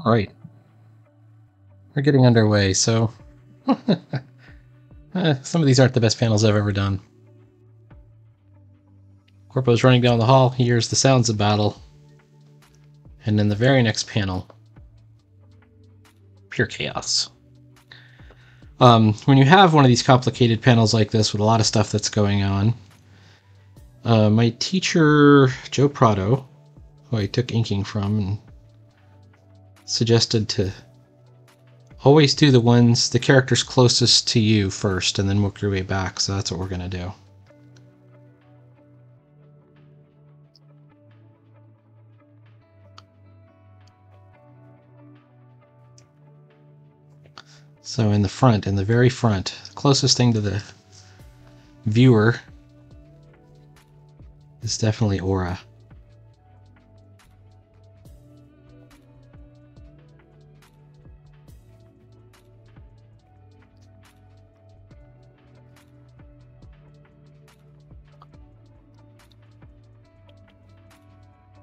Alright, we're getting underway, so some of these aren't the best panels I've ever done. Corpo's running down the hall, he hears the sounds of battle, and then the very next panel, pure chaos. When you have one of these complicated panels like this with a lot of stuff that's going on, my teacher, Joe Prado, who I took inking from, and suggested to always do the characters closest to you first, and then work your way back, so that's what we're going to do. So in the front, in the very front, the closest thing to the viewer is definitely Aura.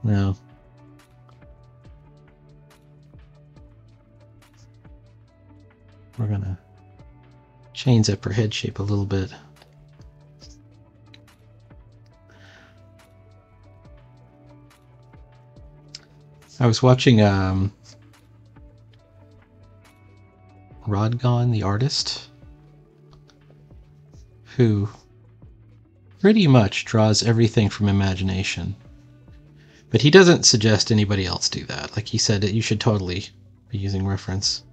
Now, we're going to change up her head shape a little bit. I was watching Rodgon, the artist, who pretty much draws everything from imagination. But he doesn't suggest anybody else do that. Like he said, you should totally be using reference.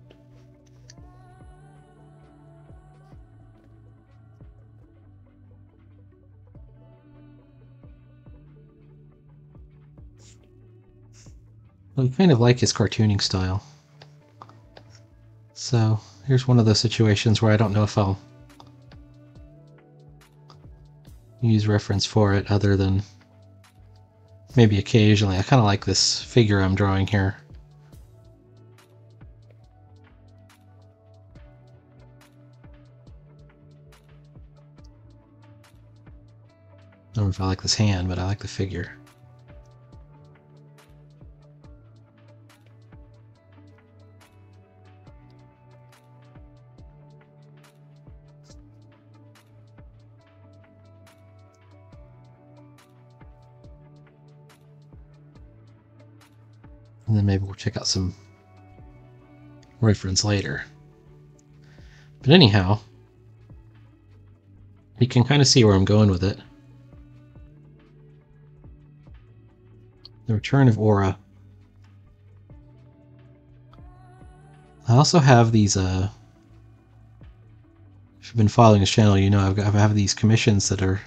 I kind of like his cartooning style. So here's one of those situations where I don't know if I'll use reference for it other than maybe occasionally. I kind of like this figure I'm drawing here. I don't know if I like this hand, but I like the figure. And then maybe we'll check out some reference later. But anyhow, you can kind of see where I'm going with it. The return of Aura. I also have these, if you've been following this channel, you know I have these commissions that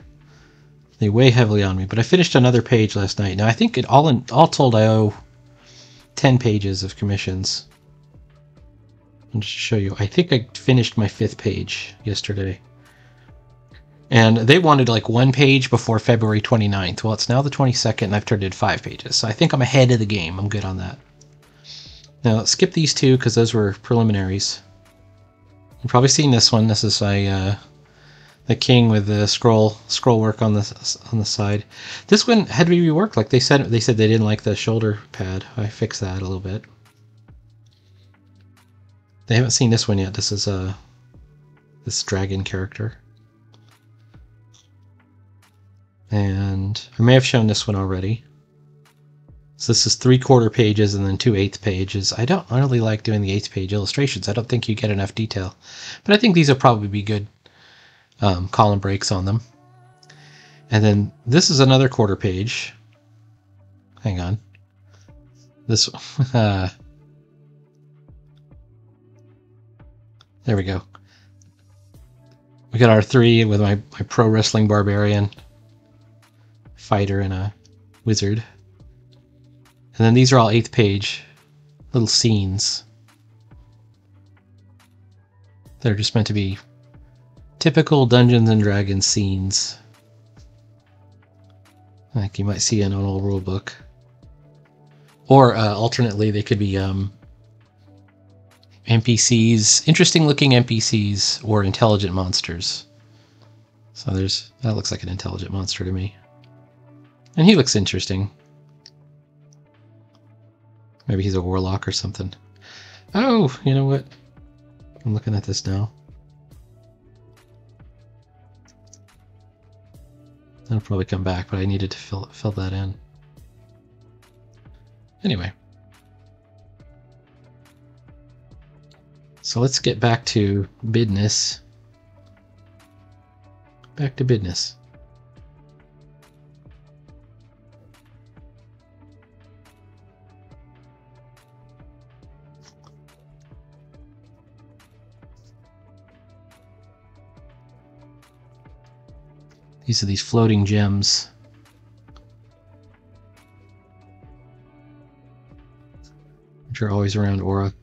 they weigh heavily on me. But I finished another page last night. Now I think all told I owe 10 pages of commissions. I'll just show you. I think I finished my 5th page yesterday. And they wanted like 1 page before February 29th. Well, it's now the 22nd and I've turned in 5 pages. So I think I'm ahead of the game. I'm good on that. Now, skip these 2 because those were preliminaries. You've probably seen this one. This is the king with the scroll work on the side. This one had to be reworked. Like they said they didn't like the shoulder pad. I fixed that a little bit. They haven't seen this one yet. This is this dragon character. And I may have shown this one already. So this is 3/4 pages and then 2 1/8 pages. I don't really like doing the 1/8 page illustrations. I don't think you get enough detail. But I think these will probably be good column breaks on them. And then this is another 1/4 page. Hang on. This there we go. We got our 3 with my pro wrestling barbarian, fighter, and a wizard. And then these are all 1/8 page little scenes. They're just meant to be typical Dungeons and Dragons scenes, like you might see in an old rule book. Or alternately, they could be NPCs, interesting looking NPCs, or intelligent monsters. So that looks like an intelligent monster to me. And he looks interesting. Maybe he's a warlock or something. Oh, you know what? I'm looking at this now. That'll probably come back, but I needed to fill that in. Anyway. So let's get back to business. Back to business. These are these floating gems. Which are always around Aura.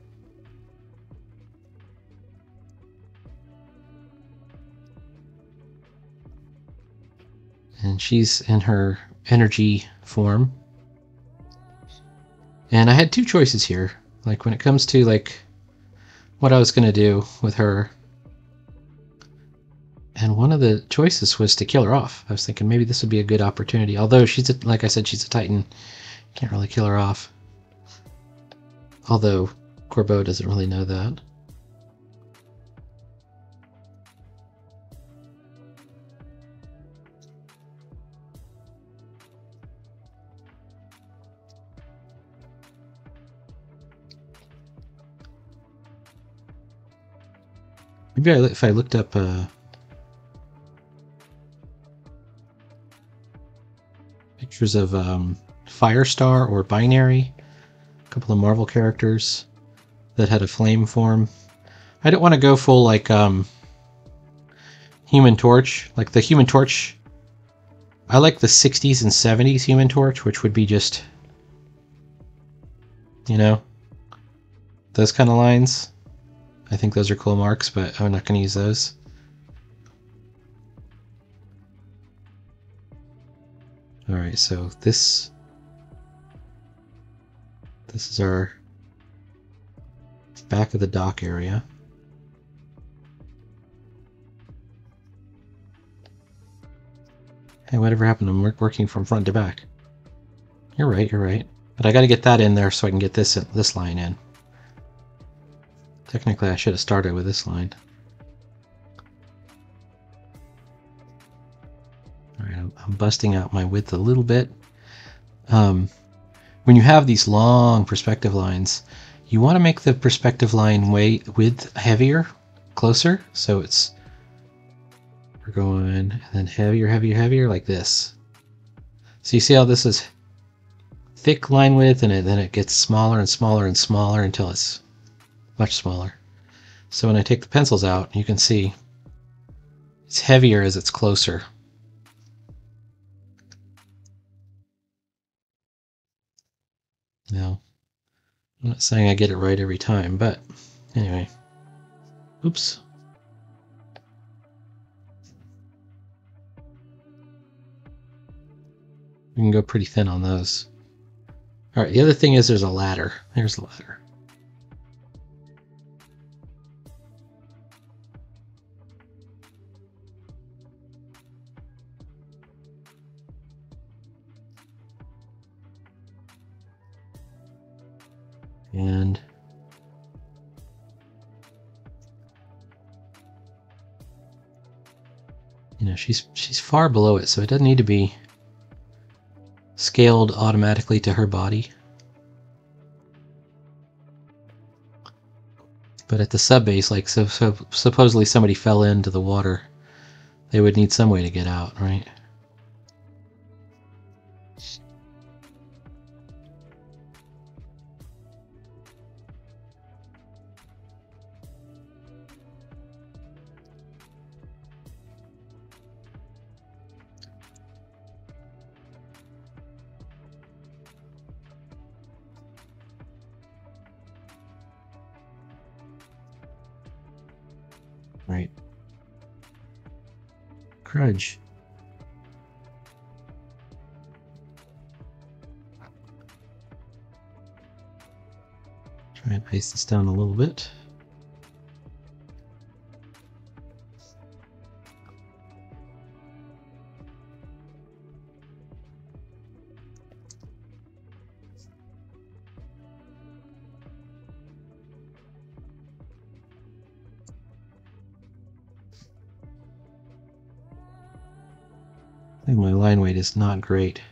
And she's in her energy form. And I had two choices here. Like when it comes to like what I was going to do with her. And one of the choices was to kill her off. I was thinking maybe this would be a good opportunity. Although she's, like I said, she's a Titan. Can't really kill her off. Although Corbeau doesn't really know that. Maybe if I looked up pictures of Firestar or Binary, a couple of Marvel characters that had a flame form. I don't want to go full like Human Torch. Like the Human Torch, I like the 60s and 70s Human Torch, which would be just, you know, those kind of lines. I think those are cool marks, but I'm not going to use those. Alright, so this is our back of the dock area. Hey, whatever happened to working from front to back? You're right, you're right. But I got to get that in there so I can get this line in. Technically, I should have started with this line. Alright, I'm busting out my width a little bit. When you have these long perspective lines, you want to make the perspective line width heavier, closer, so we're going and then heavier, heavier, heavier, like this. So you see how this is thick line width, and then it gets smaller and smaller and smaller until it's much smaller. So when I take the pencils out, you can see it's heavier as it's closer. Now, I'm not saying I get it right every time, but anyway. Oops. We can go pretty thin on those. Alright, the other thing is there's a ladder. There's the ladder. And you know, she's far below it, so it doesn't need to be scaled automatically to her body. But at the subbase, like so supposedly somebody fell into the water, they would need some way to get out, right? Right. Crunch. Try and paste this down a little bit. I think my line weight is not great.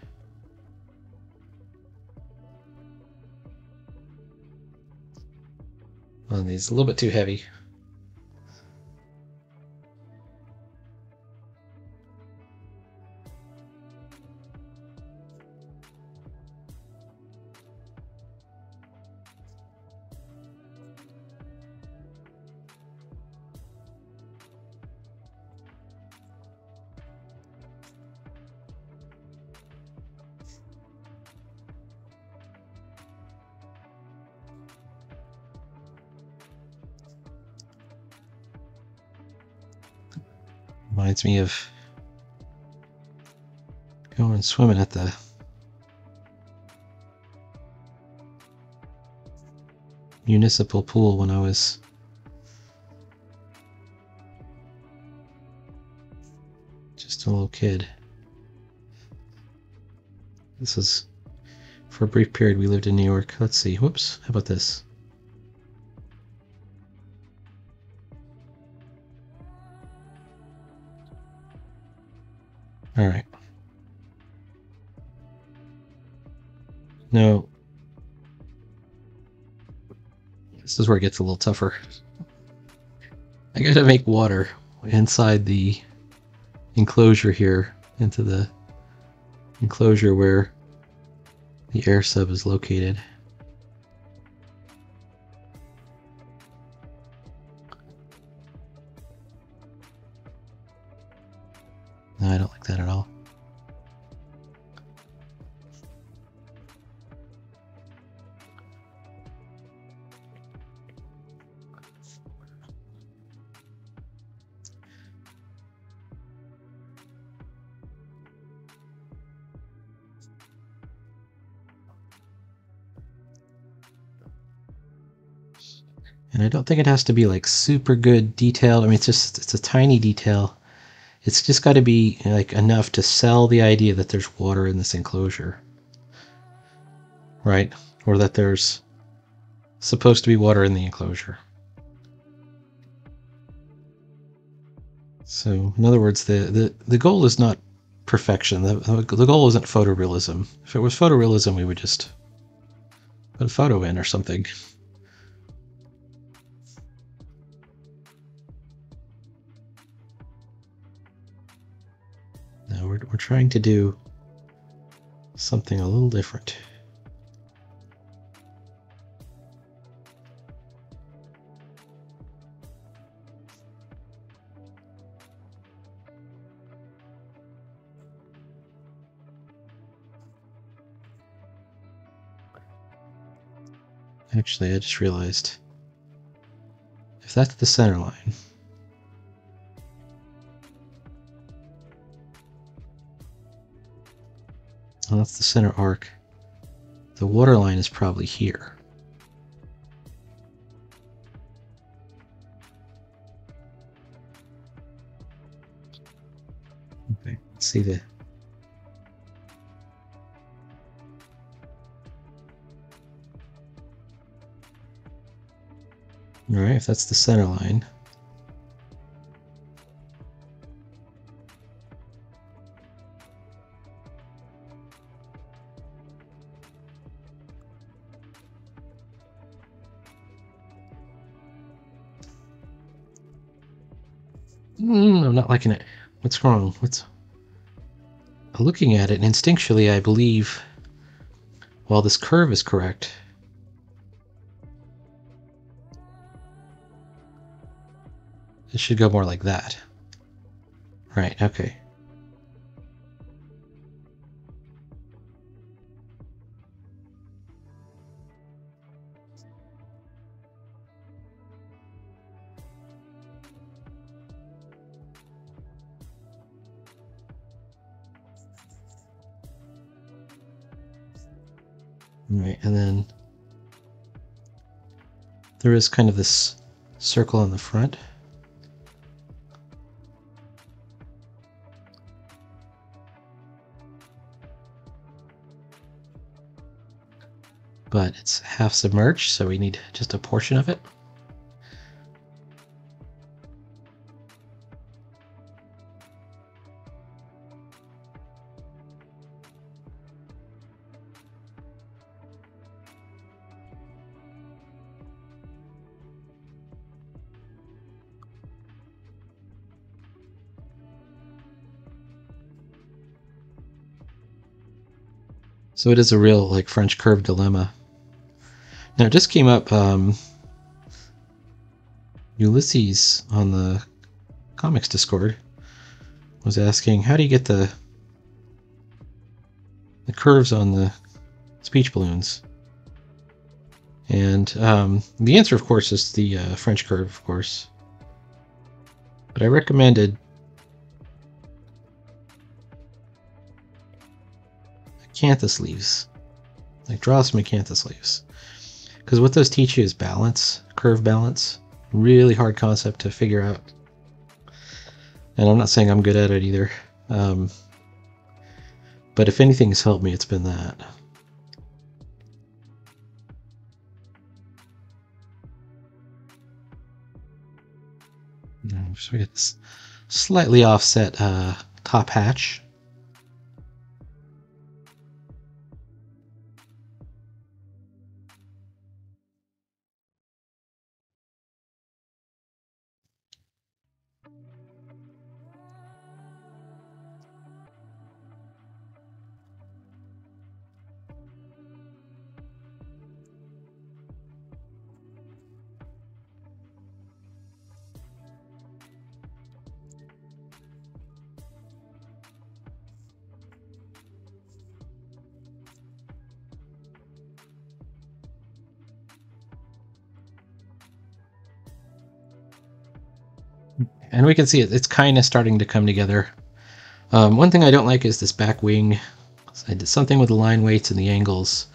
Well, these a little bit too heavy. Reminds me of going swimming at the municipal pool when I was just a little kid. This is for a brief period we lived in New York. Let's see. Whoops. How about this? All right. No. This is where it gets a little tougher. I gotta make water inside the enclosure here, into the enclosure where the air sub is located. No, I don't like that at all. And I don't think it has to be like super good detailed. I mean, it's a tiny detail. It's just got to be like enough to sell the idea that there's water in this enclosure, right? Or that there's supposed to be water in the enclosure. So, in other words, the goal is not perfection. The goal isn't photorealism. If it was photorealism, we would just put a photo in or something. No, we're trying to do something a little different. Actually, I just realized if that's the center line, well, that's the center arc, the water line is probably here. Okay, let's see the Alright, if that's the center line. I'm not liking it. What's wrong? Looking at it instinctually, I believe, while this curve is correct, it should go more like that. Right, okay. Right, and then there is kind of this circle on the front. But it's half submerged, so we need just a portion of it. So it is a real like French curve dilemma. Now it just came up. Ulysses on the comics Discord was asking, how do you get the curves on the speech balloons? And the answer, of course, is the French curve, of course. But I recommended acanthus leaves. Like, draw some acanthus leaves. Because what those teach you is balance, curve balance. Really hard concept to figure out. And I'm not saying I'm good at it either. But if anything has helped me, it's been that. So we get this slightly offset top hatch. And we can see it's kind of starting to come together. One thing I don't like is this back wing. So I did something with the line weights and the angles.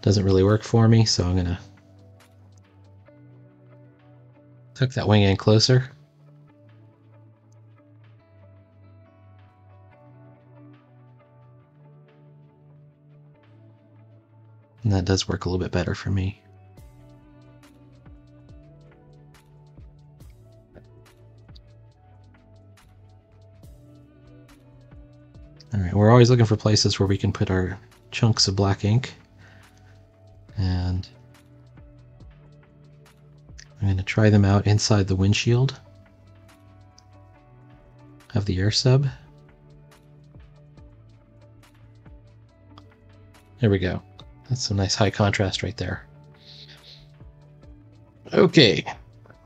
Doesn't really work for me, so I'm going to tuck that wing in closer. And that does work a little bit better for me. Alright, we're always looking for places where we can put our chunks of black ink. And I'm going to try them out inside the windshield of the air sub. There we go. That's some nice high contrast right there. Okay,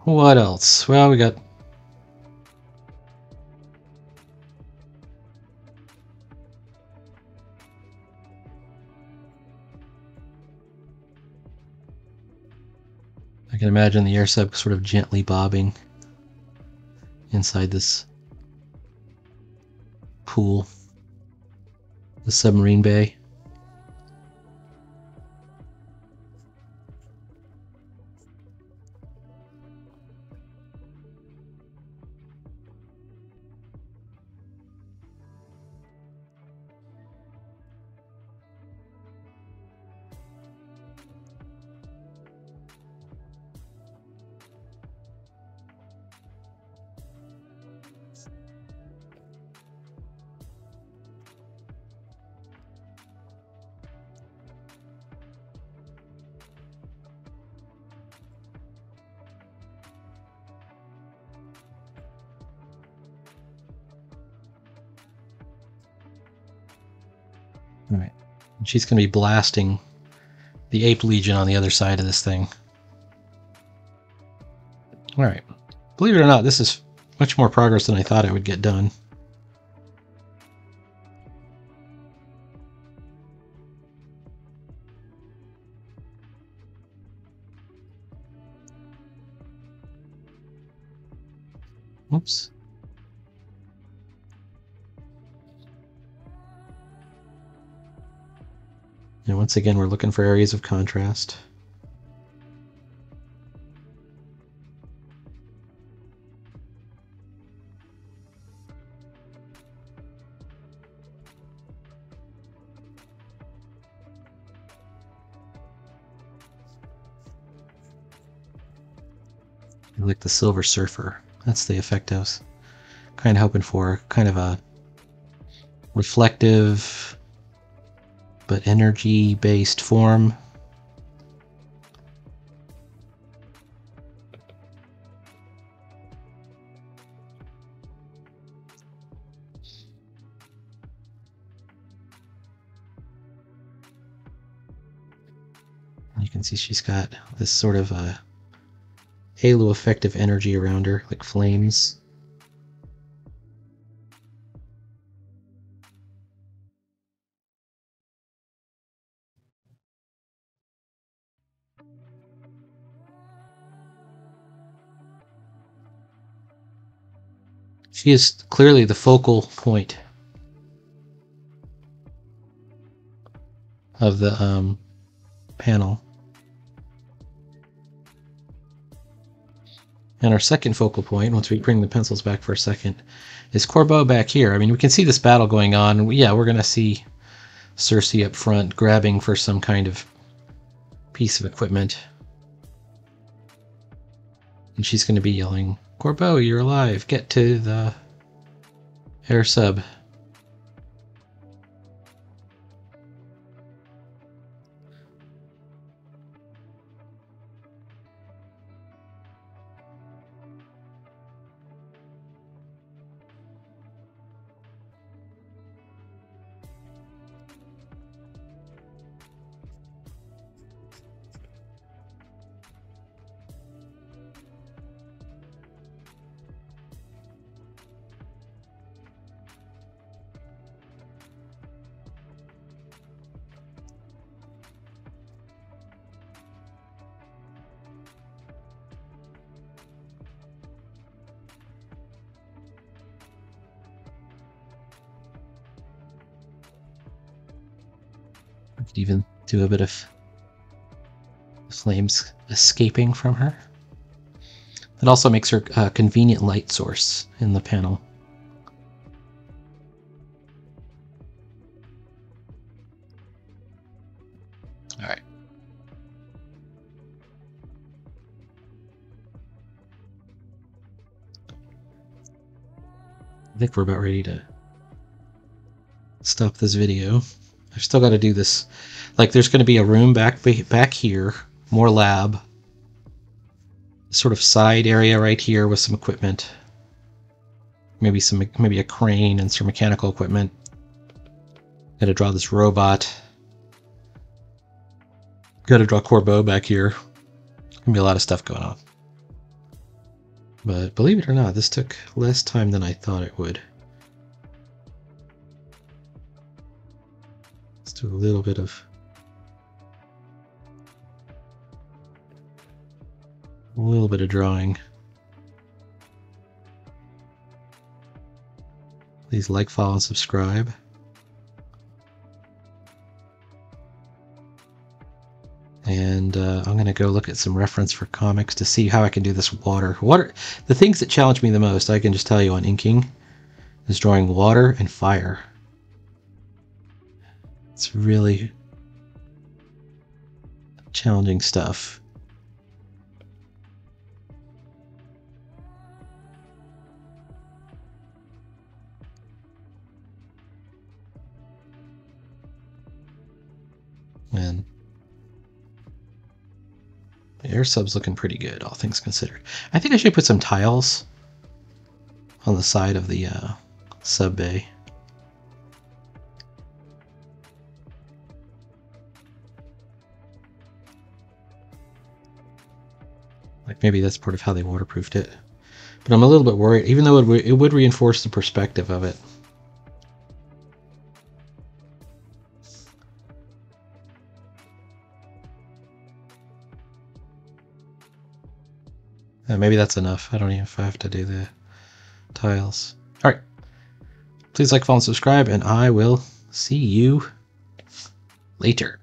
what else? Well, we got I can imagine the air sub sort of gently bobbing inside this pool, the submarine bay. All right. She's going to be blasting the Ape Legion on the other side of this thing. All right. Believe it or not, this is much more progress than I thought I would get done. Oops. And once again, we're looking for areas of contrast. Like the Silver Surfer. That's the effect I was kind of hoping for. Kind of a reflective but energy-based form. You can see she's got this sort of a halo effect of energy around her, like flames. She is clearly the focal point of the panel. And our second focal point, once we bring the pencils back for a second, is Corbeau back here. I mean, we can see this battle going on, and yeah, we're going to see Cersei up front grabbing for some kind of piece of equipment. And she's going to be yelling, "Corbeau, you're alive! Get to the air sub." We could even do a bit of flames escaping from her. It also makes her a convenient light source in the panel. All right. I think we're about ready to stop this video. I've still got to do this. Like, there's going to be a room back here, more lab, sort of side area right here with some equipment, maybe a crane and some mechanical equipment. Got to draw this robot. Got to draw Corbeau back here. Gonna be a lot of stuff going on. But believe it or not, this took less time than I thought it would. Let's do a little bit of drawing. Please like, follow, and subscribe. And I'm going to go look at some reference for comics to see how I can do this water. The things that challenge me the most, I can just tell you on inking, is drawing water and fire. It's really challenging stuff. And the air sub's looking pretty good, all things considered. I think I should put some tiles on the side of the sub bay. Like maybe that's part of how they waterproofed it. But I'm a little bit worried, even though it would reinforce the perspective of it. Maybe that's enough. I don't even know if I have to do the tiles. Alright. Please like, follow, and subscribe, and I will see you later.